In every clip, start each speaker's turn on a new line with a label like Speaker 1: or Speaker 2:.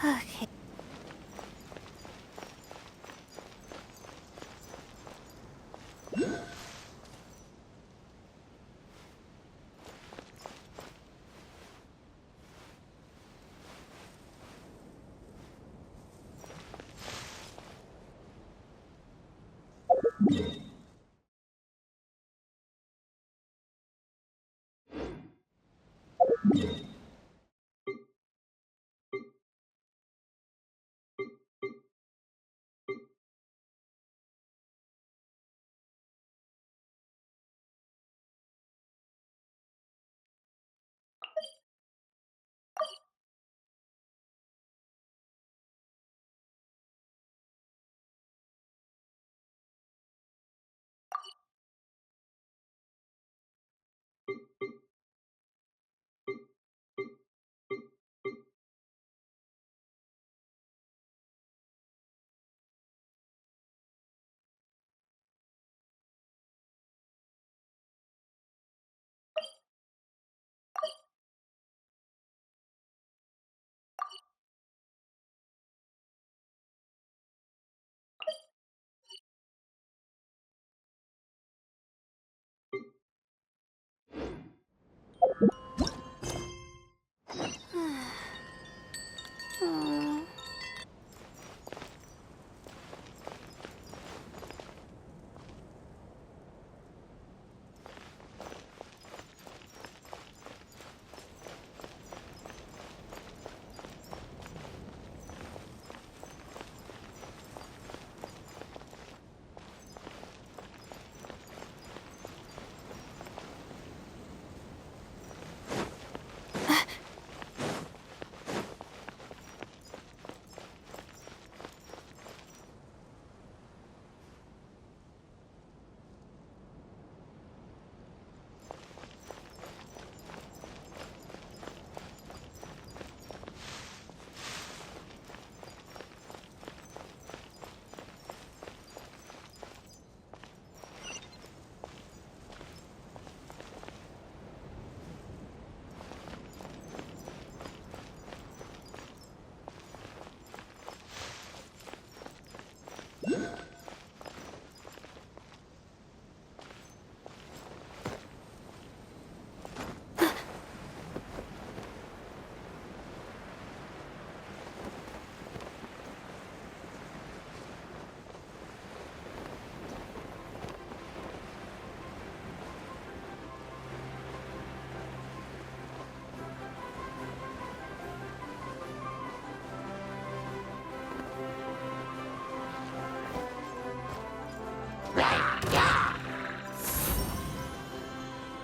Speaker 1: Okay.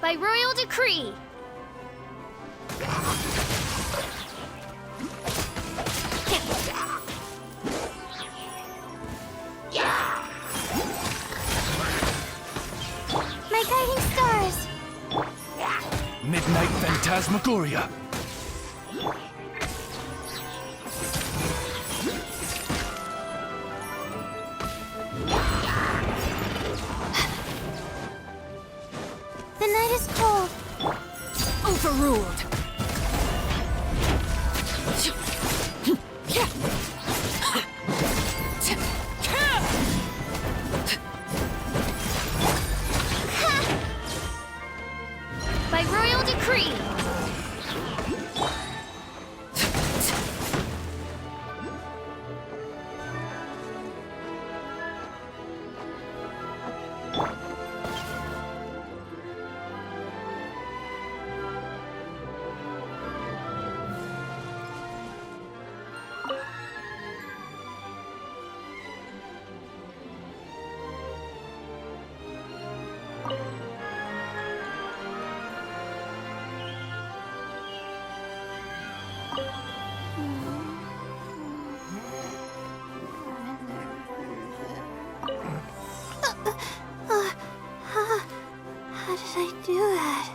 Speaker 1: By royal decree. My guiding stars.
Speaker 2: Midnight Phantasmagoria.
Speaker 1: The night is cold.
Speaker 3: Overruled.
Speaker 1: By royal decree. How did I do that?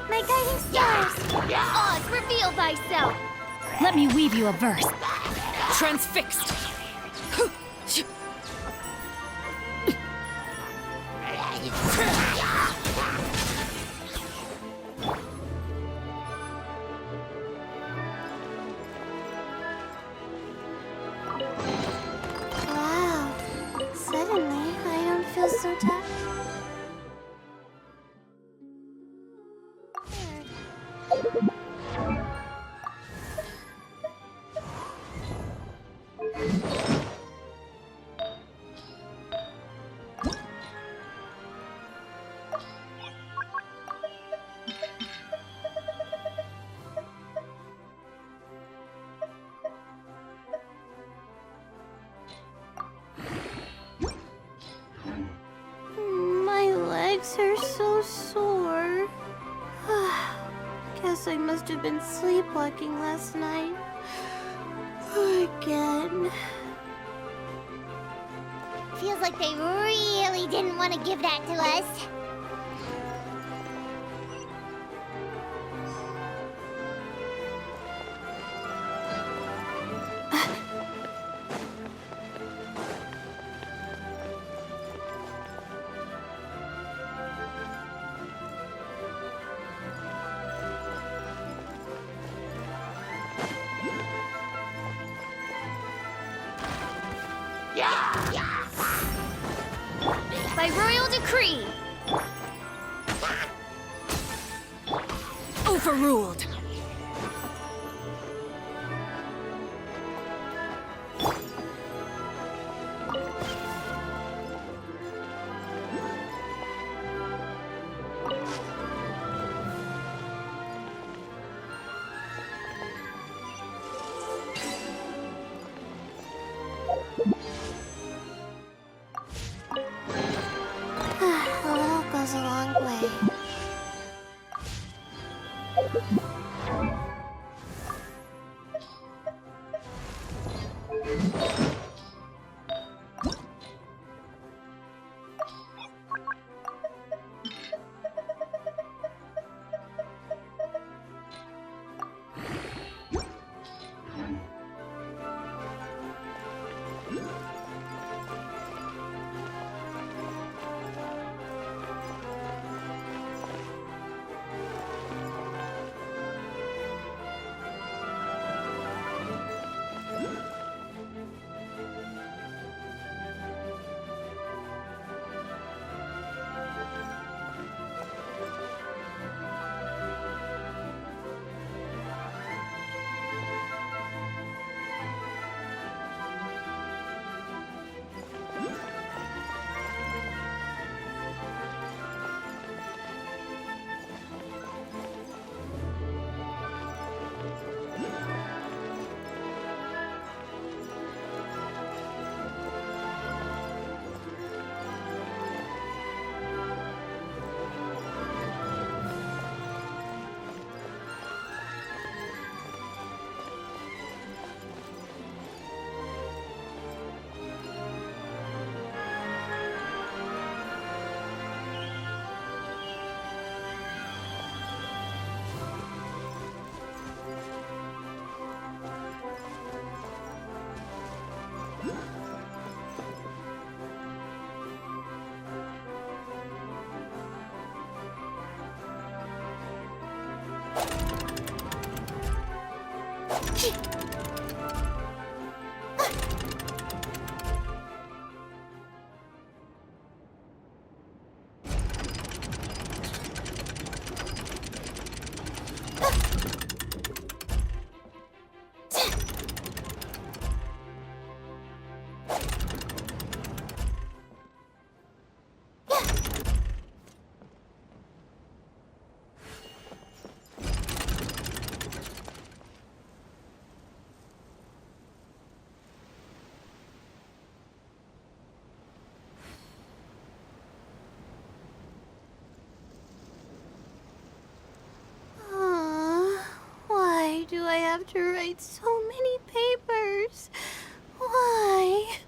Speaker 1: My guiding stars! Oz, reveal thyself!
Speaker 3: Let me weave you a verse. Transfixed.
Speaker 1: Wow. Suddenly, I don't feel so tired. My legs are so sore. Guess I must have been sleepwalking last night. Again.
Speaker 4: Feels like they really didn't want to give that to us.
Speaker 1: By royal decree!
Speaker 3: Overruled.
Speaker 1: A little goes a long way. have to write so many papers? Why?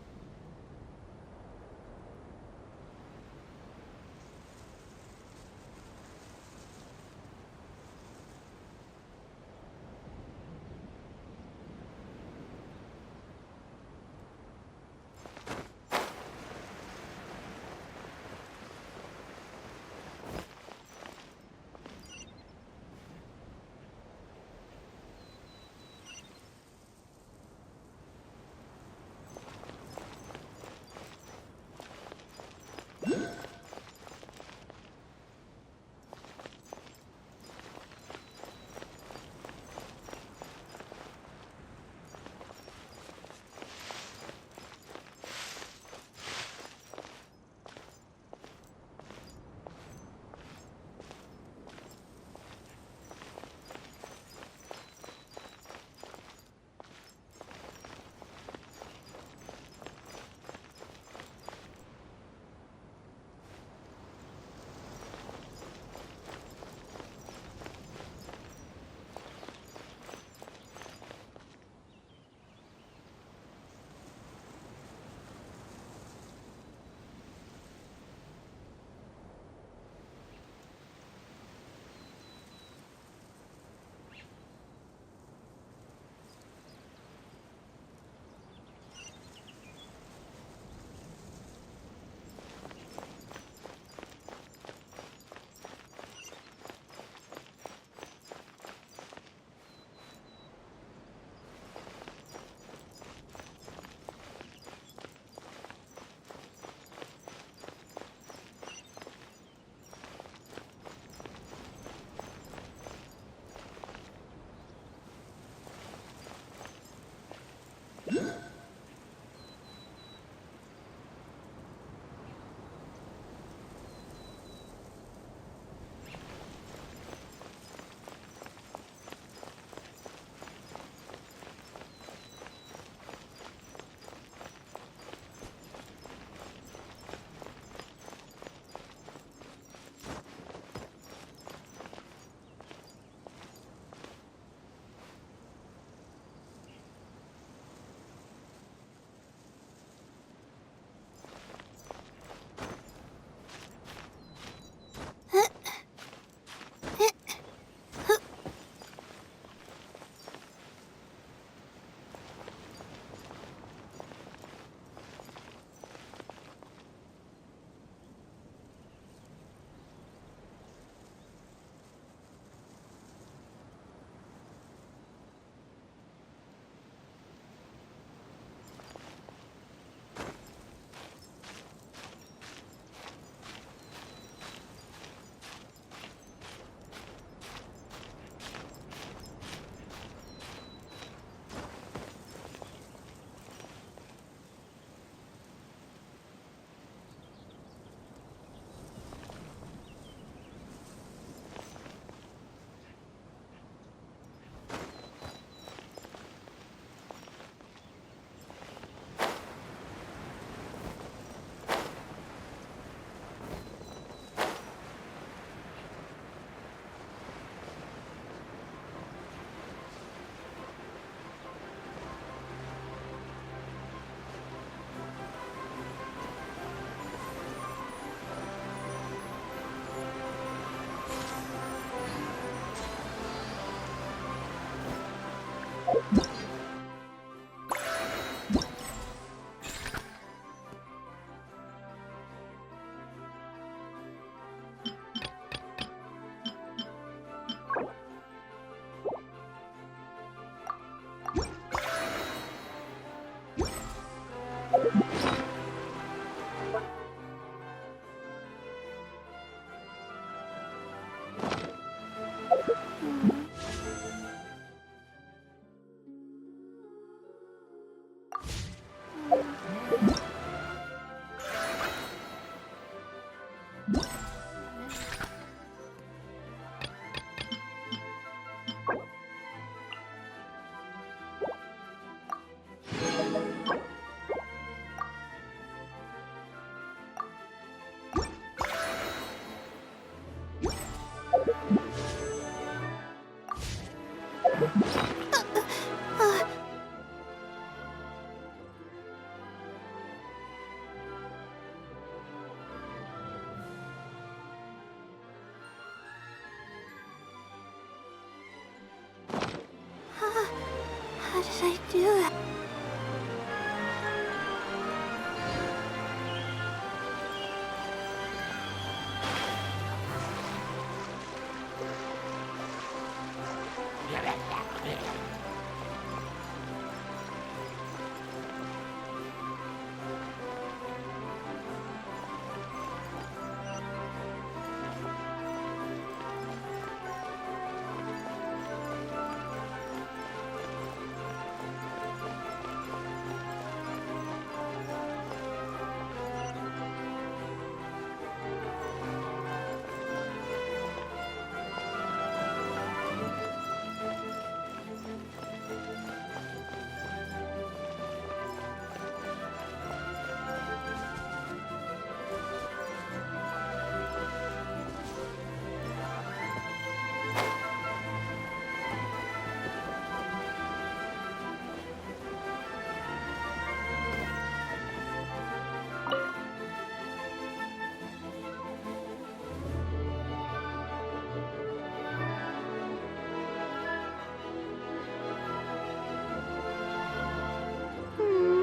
Speaker 1: did I do?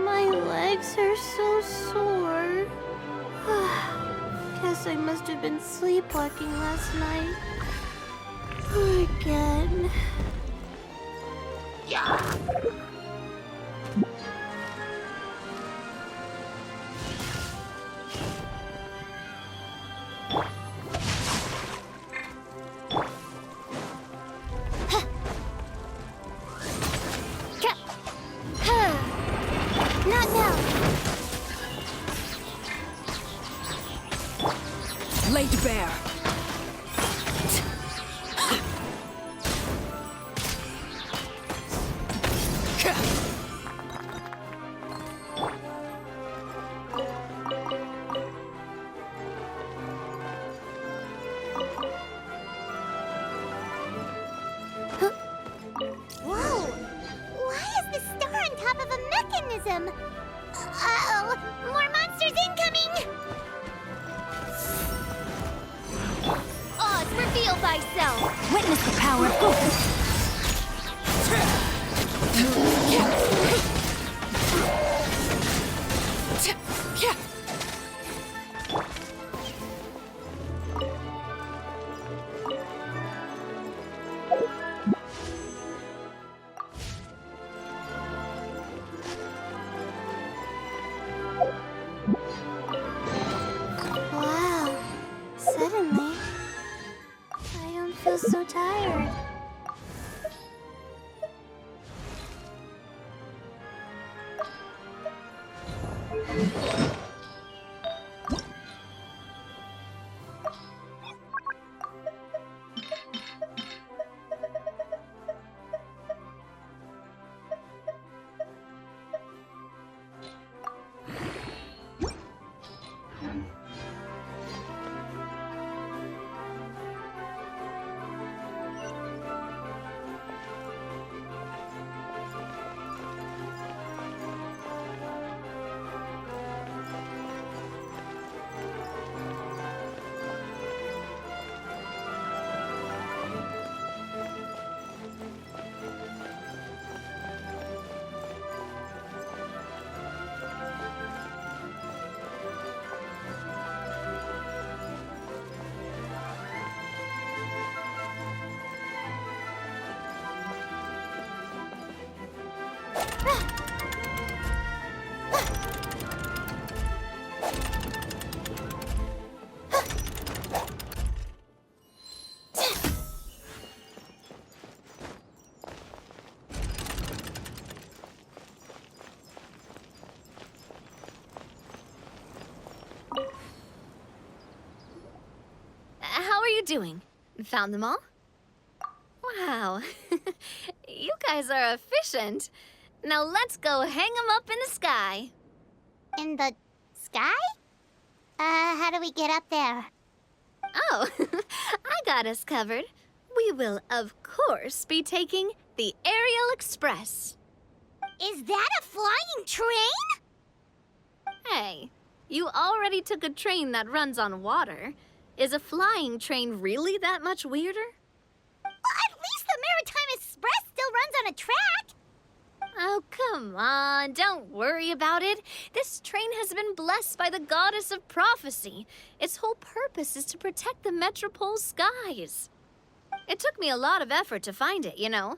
Speaker 1: My legs are so sore. Guess I must have been sleepwalking last night. Again.
Speaker 4: Not now.
Speaker 3: Laid bare.
Speaker 4: Whoa! Why is the star on top of a mechanism? Uh-oh! More monsters incoming! Oz, reveal thyself!
Speaker 3: Witness the power of Goku.
Speaker 1: Wow. Suddenly, I don't feel so tired.
Speaker 5: How are you doing? Found them all? Wow. You guys are efficient. Now let's go hang them up in the sky.
Speaker 4: In the sky? How do we get up there?
Speaker 5: Oh, I got us covered. We will, of course, be taking the Aerial Express.
Speaker 4: Is that a flying train?
Speaker 5: Hey, you already took a train that runs on water. Is a flying train really that much weirder?
Speaker 4: Well, at least the Maritime Express still runs on a track.
Speaker 5: don't worry about it. This train has been blessed by the goddess of prophecy. Its whole purpose is to protect the Metropole skies. It took me a lot of effort to find it, you know.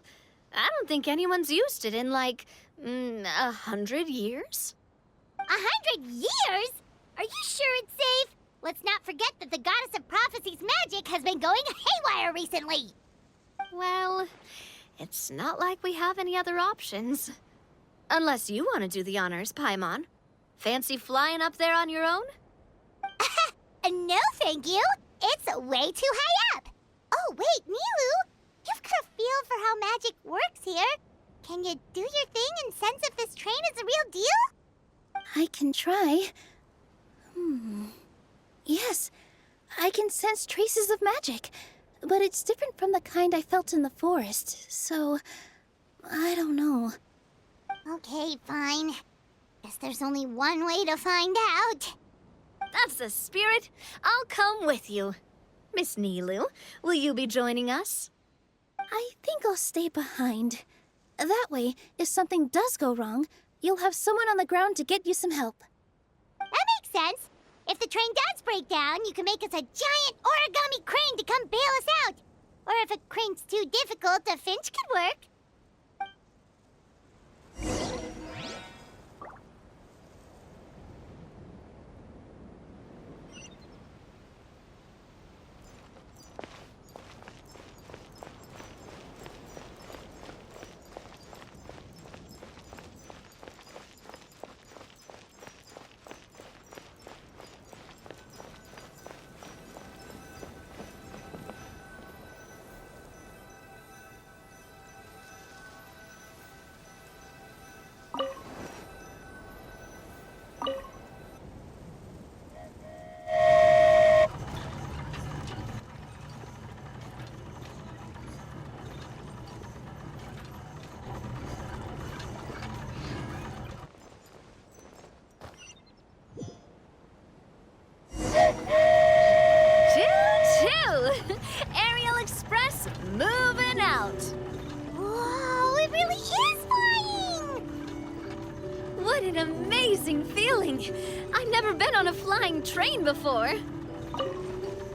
Speaker 5: I don't think anyone's used it in, like, 100 years?
Speaker 4: 100 years? Are you sure it's safe? Let's not forget that the goddess of prophecy's magic has been going haywire recently.
Speaker 5: Well, it's not like we have any other options. Unless you want to do the honors, Paimon. Fancy flying up there on your own?
Speaker 4: No, thank you. It's way too high up. Oh, wait, Nilu. You've got a feel for how magic works here. Can you do your thing and sense if this train is a real deal?
Speaker 1: I can try. Yes, I can sense traces of magic, but it's different from the kind I felt in the forest, so I don't know.
Speaker 4: Okay, fine. Guess there's only one way to find out.
Speaker 5: That's the spirit. I'll come with you. Miss Nilu, will you be joining us?
Speaker 1: I think I'll stay behind. That way, if something does go wrong, you'll have someone on the ground to get you some help.
Speaker 4: That makes sense. If the train does break down, you can make us a giant origami crane to come bail us out. Or if a crane's too difficult, a finch could work.
Speaker 5: Choo-choo! Aerial Express moving out.
Speaker 4: Whoa, it really is flying!
Speaker 5: What an amazing feeling. I've never been on a flying train before.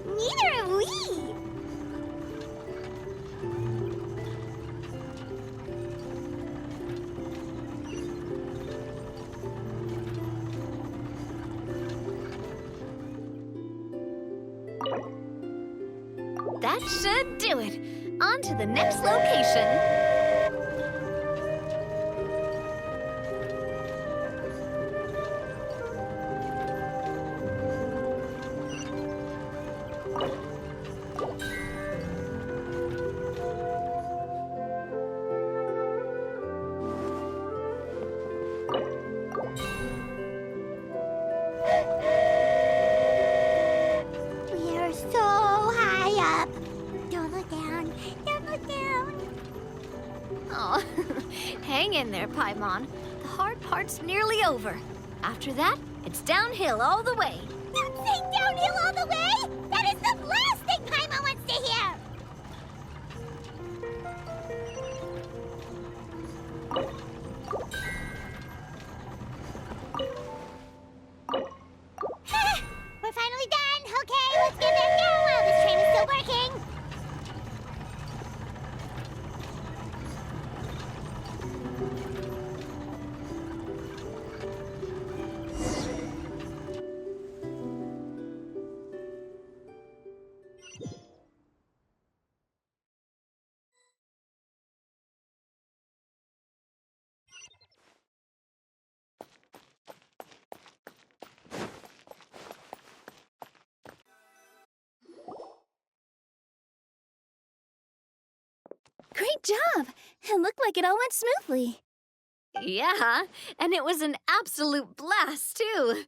Speaker 4: Neither have we.
Speaker 5: That should do it. On to the next location.
Speaker 4: We are so high up. Don't look down. Don't look down.
Speaker 5: Oh, hang in there, Paimon. The hard part's nearly over. After that, it's downhill all the way.
Speaker 4: Don't say downhill all the way. That is the last thing Paimon wants to hear. We're finally done. Okay, let's get back down while this train is still working.
Speaker 1: Great job! It looked like it all went smoothly.
Speaker 5: Yeah, and it was an absolute blast, too.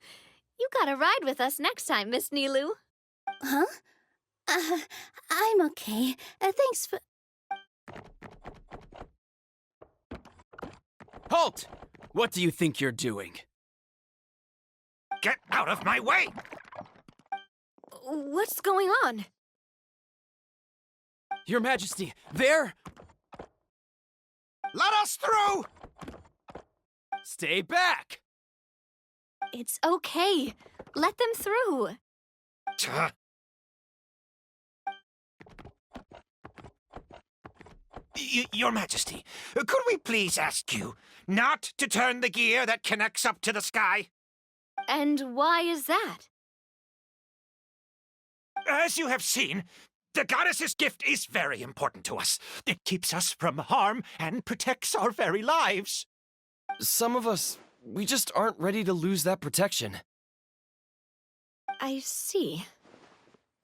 Speaker 5: You gotta ride with us next time, Miss Nilu.
Speaker 1: Huh? I'm okay. Thanks for...
Speaker 6: Halt! What do you think you're doing?
Speaker 2: Get out of my way!
Speaker 5: What's going on?
Speaker 6: Your Majesty, there!
Speaker 2: Let us through!
Speaker 6: Stay back!
Speaker 5: It's okay. Let them through.
Speaker 7: Tuh. Your Majesty, could we please ask you not to turn the gear that connects up to the sky?
Speaker 5: And why is that?
Speaker 7: As you have seen, the goddess's gift is very important to us. It keeps us from harm and protects our very lives.
Speaker 6: Some of us, we just aren't ready to lose that protection.
Speaker 5: I see.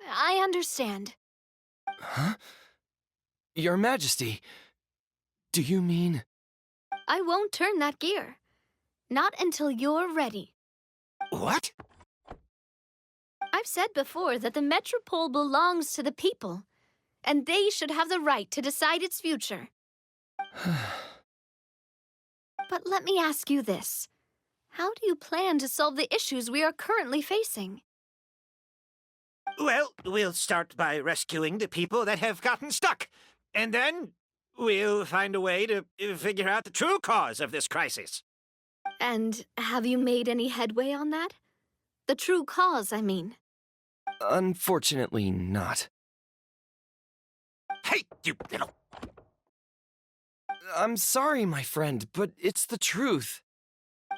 Speaker 5: I understand.
Speaker 6: Huh? Your Majesty, do you mean...
Speaker 5: I won't turn that gear. Not until you're ready.
Speaker 7: What?
Speaker 5: I've said before that the Metropole belongs to the people, and they should have the right to decide its future. But let me ask you this. How do you plan to solve the issues we are currently facing?
Speaker 7: Well, we'll start by rescuing the people that have gotten stuck. And then we'll find a way to figure out the true cause of this crisis.
Speaker 5: And have you made any headway on that? The true cause, I mean.
Speaker 6: Unfortunately not.
Speaker 7: Hey, you little...
Speaker 6: I'm sorry, my friend, but it's the truth.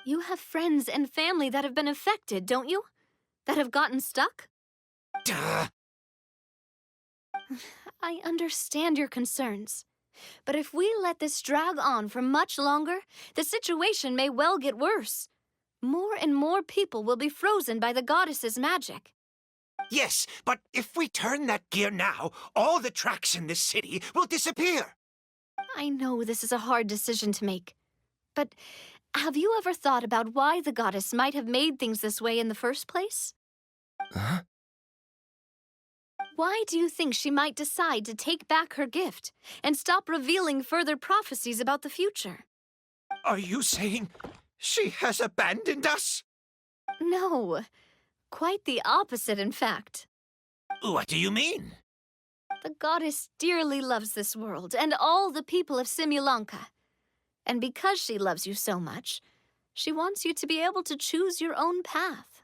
Speaker 5: You have friends and family that have been affected, don't you? That have gotten stuck?
Speaker 7: Duh.
Speaker 5: I understand your concerns. But if we let this drag on for much longer, the situation may well get worse. More and more people will be frozen by the goddess's magic.
Speaker 7: Yes, but if we turn that gear now, all the tracks in this city will disappear.
Speaker 5: I know this is a hard decision to make. But have you ever thought about why the goddess might have made things this way in the first place?
Speaker 6: Huh?
Speaker 5: Why do you think she might decide to take back her gift and stop revealing further prophecies about the future?
Speaker 7: Are you saying she has abandoned us?
Speaker 5: No, quite the opposite, in fact.
Speaker 7: What do you mean?
Speaker 5: The goddess dearly loves this world and all the people of Simulanka. And because she loves you so much, she wants you to be able to choose your own path.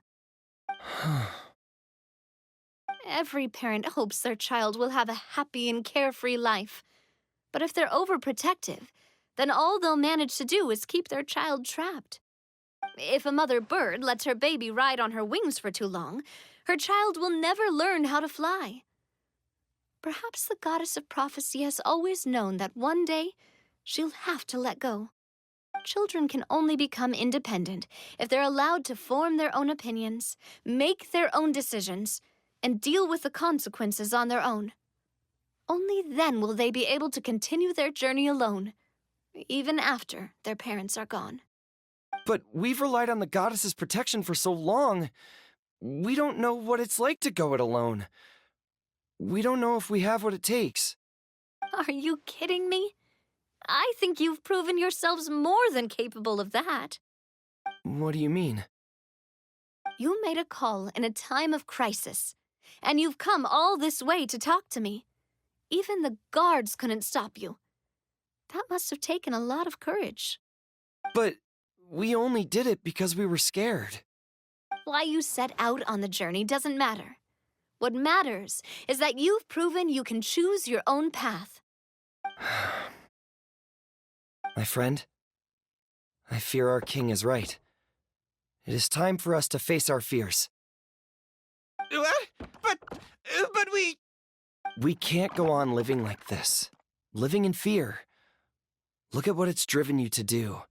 Speaker 5: Every parent hopes their child will have a happy and carefree life. But if they're overprotective, then all they'll manage to do is keep their child trapped. If a mother bird lets her baby ride on her wings for too long, her child will never learn how to fly. Perhaps the goddess of prophecy has always known that one day she'll have to let go. Children can only become independent if they're allowed to form their own opinions, make their own decisions, and deal with the consequences on their own. Only then will they be able to continue their journey alone, even after their parents are gone.
Speaker 6: But we've relied on the goddess's protection for so long. We don't know what it's like to go it alone. We don't know if we have what it takes.
Speaker 5: Are you kidding me? I think you've proven yourselves more than capable of that.
Speaker 6: What do you mean?
Speaker 5: You made a call in a time of crisis, and you've come all this way to talk to me. Even the guards couldn't stop you. That must have taken a lot of courage.
Speaker 6: But we only did it because we were scared.
Speaker 5: Why you set out on the journey doesn't matter. What matters is that you've proven you can choose your own path.
Speaker 6: My friend, I fear our king is right. It is time for us to face our fears.
Speaker 7: What? But we...
Speaker 6: We can't go on living like this, living in fear. Look at what it's driven you to do.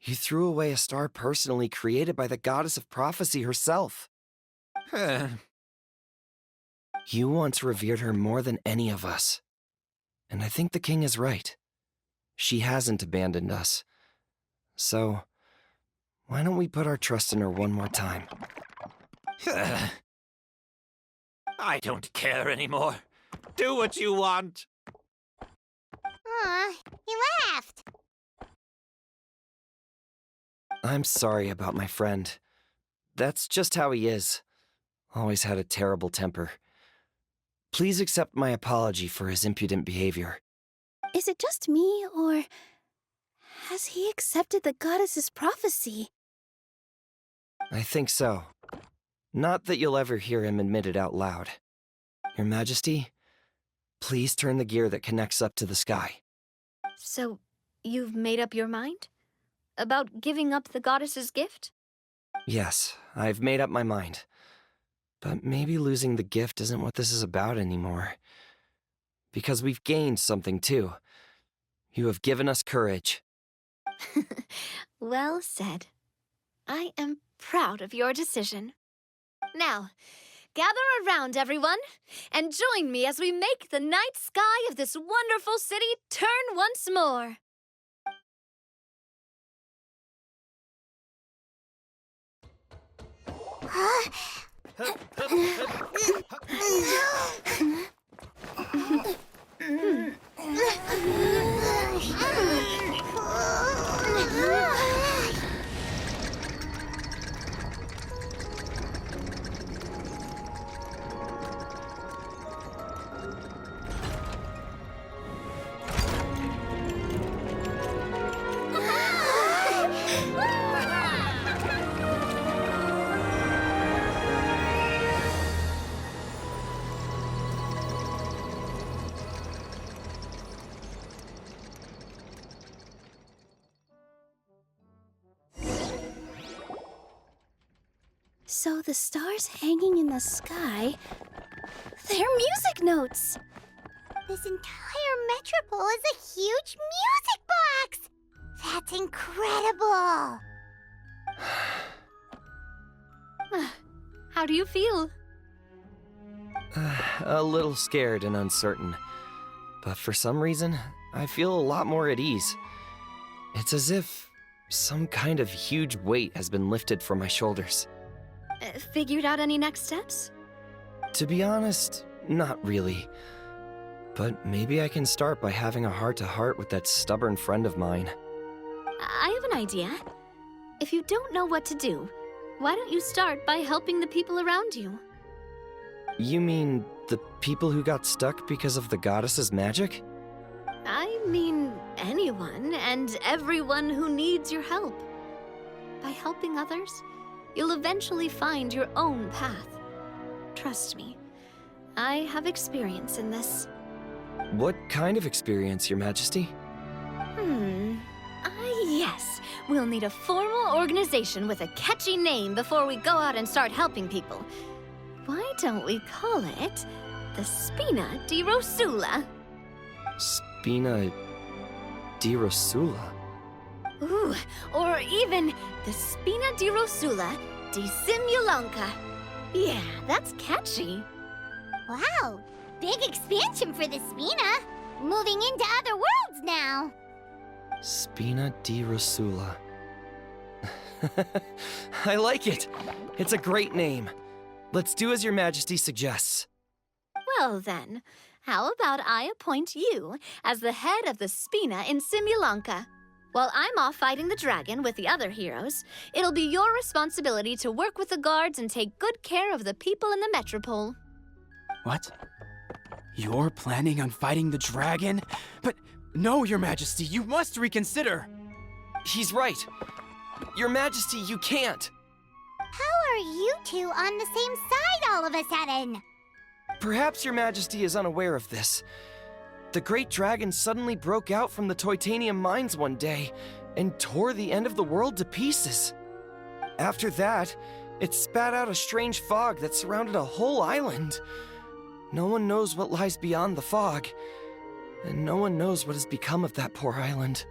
Speaker 6: You threw away a star personally created by the goddess of prophecy herself. You once revered her more than any of us. And I think the king is right. She hasn't abandoned us. So, why don't we put our trust in her one more time?
Speaker 7: I don't care anymore. Do what you want.
Speaker 4: Aw, he laughed.
Speaker 6: I'm sorry about my friend. That's just how he is. Always had a terrible temper. Please accept my apology for his impudent behavior.
Speaker 1: Is it just me, or Has he accepted the goddess's prophecy?
Speaker 6: I think so. Not that you'll ever hear him admit it out loud. Your Majesty, please turn the gear that connects up to the sky.
Speaker 5: So, you've made up your mind? About giving up the goddess's gift?
Speaker 6: Yes, I've made up my mind. But maybe losing the gift isn't what this is about anymore. Because we've gained something too. You have given us courage.
Speaker 5: Well said. I am proud of your decision. Now, gather around, everyone, and join me as we make the night sky of this wonderful city turn once more.
Speaker 1: So the stars hanging in the sky, they're music notes!
Speaker 4: This entire metropole is a huge music box! That's incredible!
Speaker 5: How do you feel?
Speaker 6: A little scared and uncertain. But for some reason, I feel a lot more at ease. It's as if some kind of huge weight has been lifted from my shoulders.
Speaker 5: Figured out any next steps?
Speaker 6: To be honest, not really. But maybe I can start by having a heart-to-heart with that stubborn friend of mine.
Speaker 5: I have an idea. If you don't know what to do, why don't you start by helping the people around you?
Speaker 6: You mean the people who got stuck because of the goddess's magic?
Speaker 5: I mean anyone and everyone who needs your help. By helping others, you'll eventually find your own path. Trust me, I have experience in this.
Speaker 6: What kind of experience, Your Majesty?
Speaker 5: Yes. We'll need a formal organization with a catchy name before we go out and start helping people. Why don't we call it the Spina di Rosula?
Speaker 6: Spina di Rosula?
Speaker 5: Ooh, or even the Spina di Rosula di Simulanka. Yeah, that's catchy.
Speaker 4: Wow, big expansion for the Spina. Moving into other worlds now.
Speaker 6: Spina di Rosula. I like it. It's a great name. Let's do as Your Majesty suggests.
Speaker 5: Well then, how about I appoint you as the head of the Spina in Simulanka? While I'm off fighting the dragon with the other heroes, it'll be your responsibility to work with the guards and take good care of the people in the metropole.
Speaker 2: What? You're planning on fighting the dragon? But no, Your Majesty, you must reconsider!
Speaker 6: He's right. Your Majesty, you can't.
Speaker 4: How are you two on the same side all of a sudden?
Speaker 6: Perhaps Your Majesty is unaware of this. The great dragon suddenly broke out from the Titanium mines one day and tore the end of the world to pieces. After that, it spat out a strange fog that surrounded a whole island. No one knows what lies beyond the fog, and no one knows what has become of that poor island.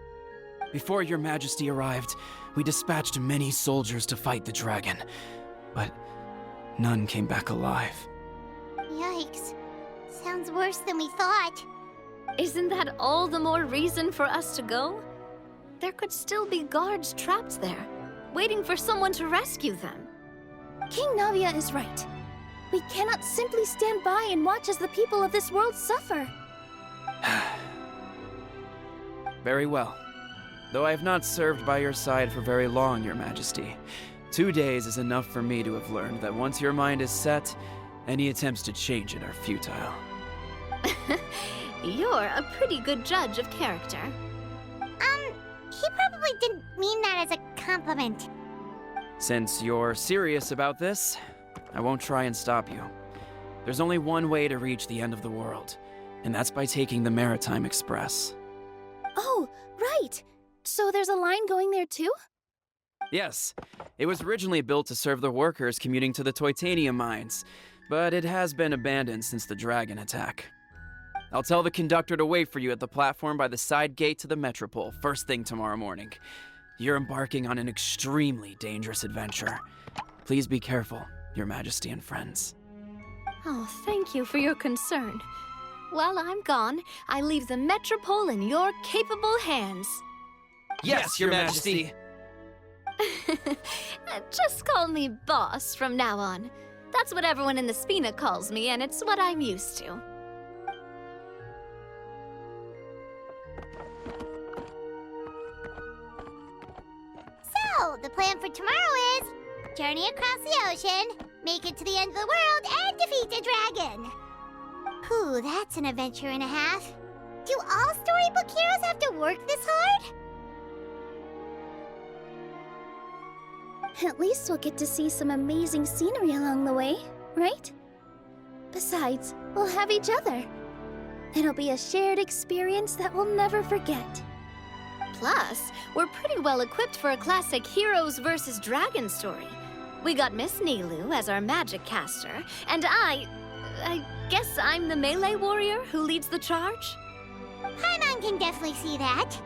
Speaker 2: Before Your Majesty arrived, we dispatched many soldiers to fight the dragon, but none came back alive.
Speaker 4: Yikes. Sounds worse than we thought.
Speaker 5: Isn't that all the more reason for us to go? There could still be guards trapped there, waiting for someone to rescue them.
Speaker 1: King Navia is right. We cannot simply stand by and watch as the people of this world suffer.
Speaker 2: Very well. Though I have not served by your side for very long, Your Majesty, 2 days is enough for me to have learned that once your mind is set, any attempts to change it are futile.
Speaker 5: You're a pretty good judge of character.
Speaker 4: He I didn't mean that as a compliment.
Speaker 2: Since you're serious about this, I won't try and stop you. There's only one way to reach the end of the world, and that's by taking the Maritime Express.
Speaker 1: Oh, right. So there's a line going there too?
Speaker 2: Yes, it was originally built to serve the workers commuting to the Titanium mines, but it has been abandoned since the dragon attack. I'll tell the conductor to wait for you at the platform by the side gate to the Metropole first thing tomorrow morning. You're embarking on an extremely dangerous adventure. Please be careful, Your Majesty and friends.
Speaker 5: Oh, thank you for your concern. While I'm gone, I leave the Metropole in your capable hands.
Speaker 2: Yes, Your Majesty!
Speaker 5: Just call me boss from now on. That's what everyone in the Spina calls me, and it's what I'm used to.
Speaker 4: So, the plan for tomorrow is journey across the ocean, make it to the end of the world, and defeat a dragon. Whew, that's an adventure and a half. Do all storybook heroes have to work this hard?
Speaker 1: At least we'll get to see some amazing scenery along the way, right? Besides, we'll have each other. It'll be a shared experience that we'll never forget.
Speaker 5: Plus, we're pretty well equipped for a classic heroes versus dragon story. We got Miss Nilu as our magic caster, and I guess I'm the melee warrior who leads the charge?
Speaker 4: Paimon can definitely see that.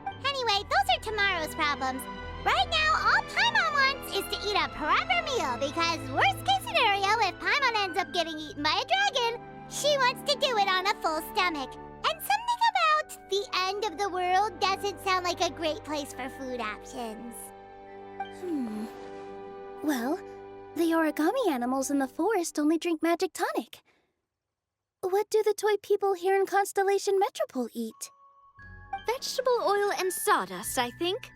Speaker 4: Anyway, those are tomorrow's problems. Right now, all Paimon wants is to eat a proper meal, because worst case scenario, if Paimon ends up getting eaten by a dragon, she wants to do it on a full stomach. And something about the end of the world doesn't sound like a great place for food options.
Speaker 1: Well, the origami animals in the forest only drink magic tonic. What do the toy people here in Constellation Metropole eat?
Speaker 5: Vegetable oil and sawdust, I think.